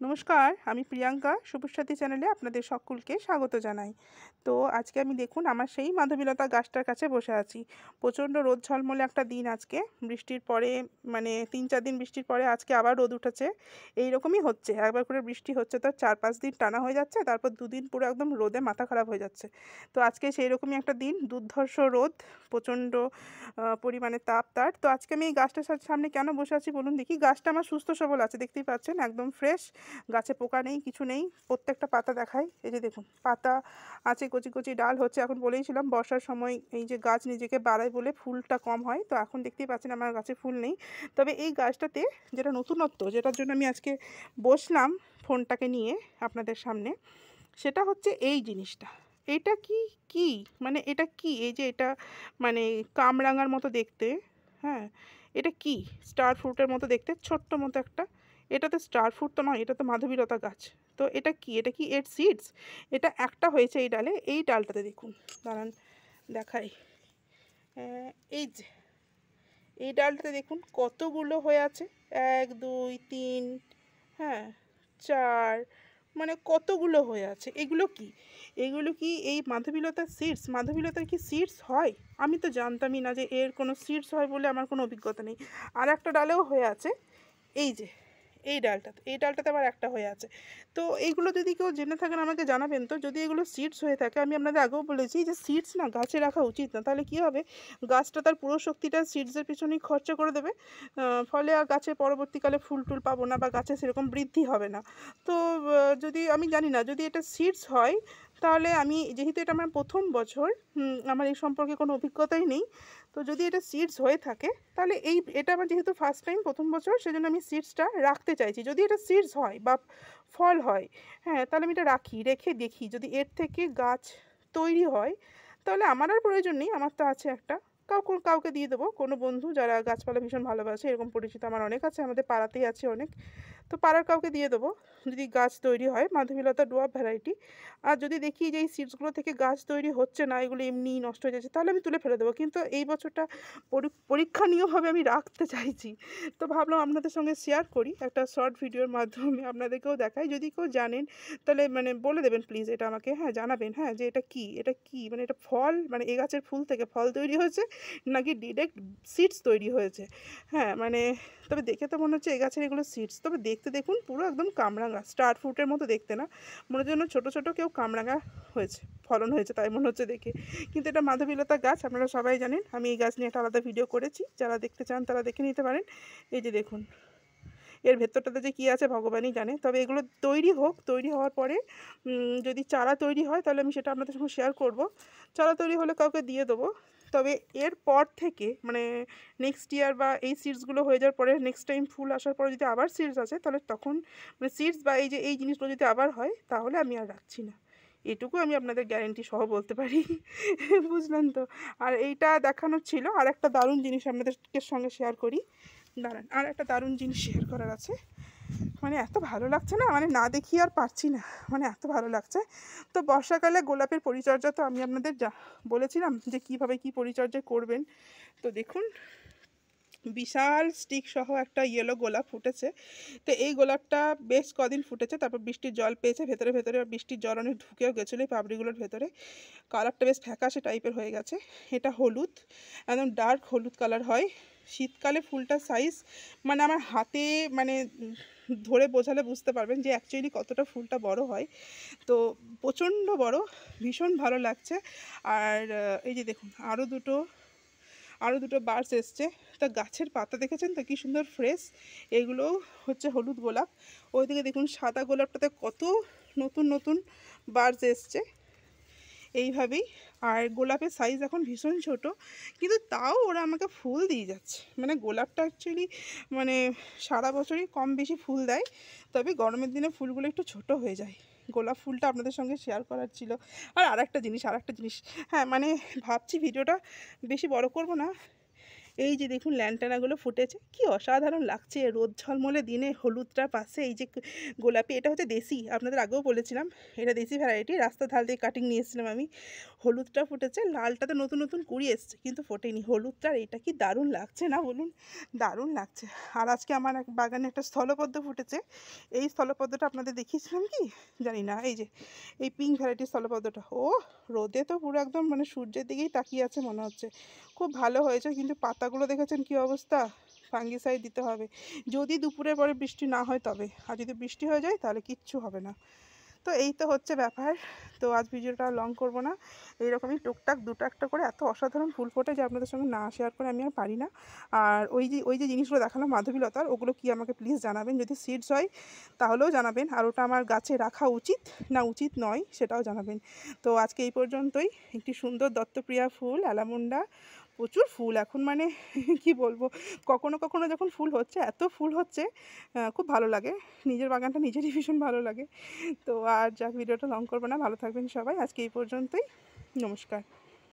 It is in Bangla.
নমস্কার, আমি প্রিয়াঙ্কা শুভসাথী চ্যানেলে আপনাদের সকলকে স্বাগত জানাই। তো আজকে আমি দেখুন আমার সেই মাধবীলতা গাছটার কাছে বসে আছি। প্রচণ্ড রোদ ঝলমলে একটা দিন আজকে। বৃষ্টির পরে মানে ৩-৪ দিন বৃষ্টির পরে আজকে আবার রোদ উঠেছে। এইরকমই হচ্ছে। একবার করে বৃষ্টি হচ্ছে তো ৪-৫ দিন টানা হয়ে যাচ্ছে। তারপর ২ দিন পুরো একদম রোদে মাথা খারাপ হয়ে যাচ্ছে। তো আজকে সেইরকমই একটা দিন, দুর্ধর্ষ রোদ, প্রচণ্ড পরিমাণে তাপ তার। তো আজকে আমি এই গাছটার সামনে কেন বসে আছি বলুন দেখি? গাছটা আমার সুস্থ সবল আছে, দেখতেই পাচ্ছেন একদম ফ্রেশ। গাছে পোকা নেই, কিছু নেই। প্রত্যেকটা পাতা দেখাই, এই যে দেখুন পাতা আছে, কচি কচি ডাল হচ্ছে। এখন বলেইছিলাম বর্ষার সময় এই যে গাছ নিজেকে বাড়ায় বলে ফুলটা কম হয়, তো এখন দেখতেই পাচ্ছেন আমার গাছে ফুল নেই। তবে এই গাছটাতে যেটা নতুনত্ব, যেটার জন্য আমি আজকে বসলাম ফোনটাকে নিয়ে আপনাদের সামনে, সেটা হচ্ছে এই জিনিসটা। এটা কি কি মানে এটা কি, এই যে এটা মানে কামরাঙার মতো দেখতে, হ্যাঁ, এটা কি স্টার ফ্রুটের মতো দেখতে, ছোট্ট মতো একটা। এটা তো স্টার ফ্রুট তো নয়, এটা তো মাধবীলতা গাছ। তো এটা কি, এটা কি এর সিডস? এটা একটা হয়েছে এই ডালে, এই ডালটাতে দেখুন, দাঁড়ান দেখাই। এই যে এই ডালটাতে দেখুন কতগুলো হয়ে আছে, ১ ২ ৩, হ্যাঁ, ৪, মানে কতগুলো হয়ে আছে। এগুলো কি, এগুলো কি এই মাধবীলতার সিডস? মাধবীলতার কি সিডস হয়? আমি তো জানতামই না যে এর কোনো সিডস হয় বলে, আমার কোনো অভিজ্ঞতা নেই। আর একটা ডালেও হয়ে আছে, এই যে এই ডালটাতে আবার একটা হয়ে আছে। তো এইগুলো যদি কেউ জেনে থাকেন আমাকে জানাবেন তো, যদি এগুলো সিডস হয়ে থাকে। আমি আপনাদের আগেও বলেছি যে সিডস না গাছে রাখা উচিত না, তাহলে কী হবে, গাছটা তার পুরো শক্তিটা সিডসের পিছনেই খরচা করে দেবে। ফলে আর গাছে পরবর্তীকালে ফুল টুল পাবো না, বা গাছে সেরকম বৃদ্ধি হবে না। তো যদি আমি জানি না, যদি এটা সিডস হয়, তাহলে আমি, যেহেতু এটা আমার প্রথম বছর, আমার এই সম্পর্কে কোনো অভিজ্ঞতাই নেই, তো যদি এটা সিডস হয়ে থাকে, তাহলে এটা আমার যেহেতু ফার্স্ট টাইম, প্রথম বছর, সেজন্য আমি সিডসটা রাখতে চাইছি। যদি এটা সিডস হয় বা ফল হয়, হ্যাঁ, তাহলে আমি এটা রেখে দেখি যদি এর থেকে গাছ তৈরি হয়, তাহলে আমার আর প্রয়োজন নেই, আমার তো আছে একটা। কাউকে দিয়ে দেবো, কোনো বন্ধু যারা গাছপালা ভীষণ ভালোবাসে, এরকম পরিচিত আমার অনেক আছে, আমাদের পাড়াতেই আছে অনেক। তো পাড়ার কাউকে দিয়ে দেবো যদি গাছ তৈরি হয়, মাধবীলতা ডোয়ার্ফ ভ্যারাইটি। আর যদি দেখি যে এই সিডসগুলো থেকে গাছ তৈরি হচ্ছে না, এগুলো এমনিই নষ্ট হয়ে যাচ্ছে, তাহলে আমি তুলে ফেলে দেবো। কিন্তু এই বছরটা পরীক্ষণীয়ভাবে আমি রাখতে চাইছি। তো ভাবলাম আপনাদের সঙ্গে শেয়ার করি একটা শর্ট ভিডিওর মাধ্যমে, আপনাদেরকেও দেখাই। যদি কেউ জানেন তাহলে মানে বলে দেবেন প্লিজ, এটা আমাকে, হ্যাঁ, জানাবেন, হ্যাঁ, যে এটা কি মানে এটা ফল, মানে এ গাছের ফুল থেকে ফল তৈরি হয়েছে, নাকি ডিরেক্ট সিডস তৈরি হয়েছে। হ্যাঁ, মানে তবে দেখে তো মনে হচ্ছে এই গাছের এগুলো সিডস। তবে দেখতে দেখুন পুরো একদম কামরাঙা, স্টার ফ্রুটের মতো দেখতে না, মনে হচ্ছে যেন ছোটো ছোটো কেউ কামরাঙা হয়েছে, ফলন হয়েছে, তাই মনে হচ্ছে দেখে। কিন্তু এটা মাধবীলতা গাছ, আপনারা সবাই জানেন। আমি এই গাছ নিয়ে একটা আলাদা ভিডিও করেছি, যারা দেখতে চান তারা দেখে নিতে পারেন। এই যে দেখুন, এর ভেতরটাতে যে কী আছে ভগবানই জানে। তবে এগুলো তৈরি হোক, তৈরি হওয়ার পরে যদি চারা তৈরি হয়, তাহলে আমি সেটা আপনাদের সঙ্গে শেয়ার করব। চারা তৈরি হলে কাউকে দিয়ে দেবো। তবে এর পর থেকে মানে নেক্সট ইয়ার বা এই সিডসগুলো হয়ে যাওয়ার পরে, নেক্সট টাইম ফুল আসার পরে যদি আবার সিডস আসে, তাহলে তখন মানে সিডস বা এই যে এই জিনিসগুলো যদি আবার হয়, তাহলে আমি আর রাখছি না। এটুকু আমি আপনাদের গ্যারেন্টি সহ বলতে পারি। বুঝলেন তো? আর এইটা দেখানোর ছিল। আর একটা দারুণ জিনিস আপনাদেরকে সঙ্গে শেয়ার করি, দাঁড়ান। আর একটা দারুণ জিনিস শেয়ার করার আছে, মানে এত ভালো লাগছে না, মানে না দেখিয়ে আর পারছি না, মানে এত ভালো লাগছে। তো বর্ষাকালে গোলাপের পরিচর্যা তো আমি আপনাদের বলেছিলাম যে কীভাবে কী পরিচর্যা করবেন। তো দেখুন, বিশাল স্টিক সহ একটা ইয়েলো গোলাপ ফুটেছে। তো এই গোলাপটা বেশ কদিন ফুটেছে, তারপর বৃষ্টির জল পেয়েছে, ভেতরে ভেতরে বৃষ্টির জল অনেক ঢুকেও গেছিলো এই পাপড়িগুলোর ভেতরে। কালারটা বেশ ফ্যাকাশে টাইপের হয়ে গেছে। এটা হলুদ, একদম ডার্ক হলুদ কালার হয়। শীতকালে ফুলটার সাইজ মানে আমার হাতে, মানে ধরে বোঝালে বুঝতে পারবেন যে অ্যাকচুয়ালি কতটা ফুলটা বড় হয়। তো প্রচণ্ড বড়, ভীষণ ভালো লাগছে। আর এই যে দেখুন আরও দুটো বার্স এসছে। তা গাছের পাতা দেখেছেন তো কী সুন্দর ফ্রেশ। এগুলোও হচ্ছে হলুদ গোলাপ। ওইদিকে দেখুন সাদা গোলাপটাতে কত নতুন নতুন বার্স এসছে এইভাবেই। আর গোলাপের সাইজ এখন ভীষণ ছোট, কিন্তু তাও ওরা আমাকে ফুল দিয়ে যাচ্ছে। মানে গোলাপটা অ্যাকচুয়ালি মানে সারা বছরই কম বেশি ফুল দেয়, তবে গরমের দিনে ফুলগুলো একটু ছোট হয়ে যায়। গোলাপ ফুলটা আপনাদের সঙ্গে শেয়ার করার ছিল। আর আরেকটা জিনিস, হ্যাঁ, মানে ভাবছি ভিডিওটা বেশি বড় করব না। এই যে দেখুন ল্যান্টানাগুলো ফুটেছে, কি অসাধারণ লাগছে রোদ ঝলমলে দিনে। হলুদটার পাশে এই যে গোলাপি, এটা হচ্ছে দেশি, আপনাদের আগেও বলেছিলাম এটা দেশি ভ্যারাইটি, রাস্তার ধার দিয়ে কাটিং নিয়ে এসেছিলাম আমি। হলুদটা ফুটেছে, লালটা তো নতুন নতুন কুড়ি এসছে কিন্তু ফোটেনি। হলুদটার এটা কি দারুণ লাগছে না বলুন, দারুণ লাগছে। আর আজকে আমার এক বাগানে একটা স্থলপদ্ম ফুটেছে। এই স্থলপদ্মটা আপনাদের দেখিয়েছিলাম কি জানি না, এই যে এই পিঙ্ক ভ্যারাইটির স্থলপদ্মটা, ও রোদে তো পুরো একদম মানে সূর্যের দিকেই তাকিয়ে আছে মনে হচ্ছে। খুব ভালো হয়েছে, কিন্তু পাতাগুলো দেখেছেন কি অবস্থা, ফাঙ্গিসাইড দিতে হবে যদি দুপুরের পরে বৃষ্টি না হয় তবে, আর যদি বৃষ্টি হয়ে যায় তাহলে কিচ্ছু হবে না। তো এই তো হচ্ছে ব্যাপার। তো আজ ভিডিওটা লং করব না, এইরকমই টুকটাক দুটো একটা করে এত অসাধারণ ফুল ফোটে যে আপনাদের সঙ্গে না শেয়ার করে আমি আর পারি না। আর ওই যে জিনিসগুলো দেখালাম মাধবীলতার, ওগুলো কি আমাকে প্লিজ জানাবেন, যদি সিডস হয় তাহলেও জানাবেন, আর ওটা আমার গাছে রাখা উচিত না উচিত নয় সেটাও জানাবেন। তো আজকে এই পর্যন্তই। একটি সুন্দর দত্তপ্রিয়া ফুল অ্যালামুন্ডা, প্রচুর ফুল এখন মানে কি বলবো, কখনো কখনো যখন ফুল হচ্ছে, এত ফুল হচ্ছে, খুব ভালো লাগে। নিজের বাগানটা নিজেরই ভীষণ ভালো লাগে। তো আর যাক, ভিডিওটা লং করবো না, ভালো থাকবেন সবাই, আজকে এই পর্যন্তই, নমস্কার।